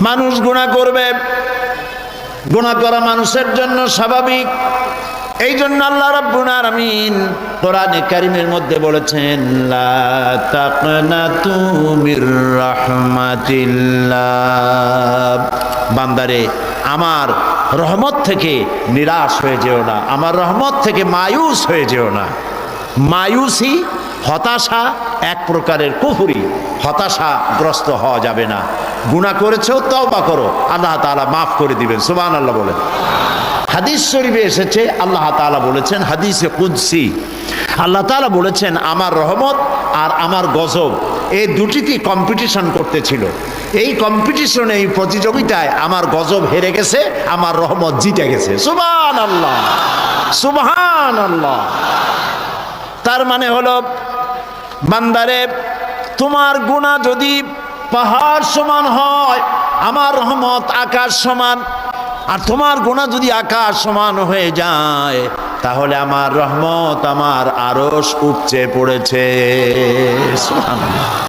মানুষ গুনাহ করবে, গুনাহ করা মানুষের জন্য স্বাভাবিক। এই জন্য আল্লাহ রাব্বুল আলামিন কোরআনে কারীমের মধ্যে বলেছেন, লা তাকনাতু মির রাহমাতিল্লাহ, বান্দারে আমার রহমত থেকে নিরাশ হয়ে যেও না, আমার রহমত থেকে মায়ুস হয়ে যেও না। মায়ুসি, হতাশা এক প্রকারের কুফরি, হতাশাগ্রস্ত হওয়া যাবে না। গুনাহ করেছো, তওবা করো, আল্লাহ তাআলা মাফ করে দিবেন। সুবহানাল্লাহ বলেন। হাদিস শরীফে এসেছে, আল্লাহ তাআলা বলেছেন, হাদিসে কুদসি আল্লাহ তাআলা বলেছেন, আমার রহমত আর আমার গজব এই দুটিতেই কম্পিটিশন করতেছিল। এই কম্পিটিশনে, এই প্রতিযোগিতায় আমার গজব হেরে গেছে, আমার রহমত জিতে গেছে। সুবহানাল্লাহ, সুবহানাল্লাহ। তার মানে হলো, বান্দারে তোমার গুনাহ যদি পাহাড় সমান হয়, আমার রহমত আকাশ সমান। আর তোমার গুনাহ যদি আকাশ সমান হয়ে যায়, তাহলে আমার রহমত আমার আরশ উপচে পড়েছে। সুবহানাল্লাহ।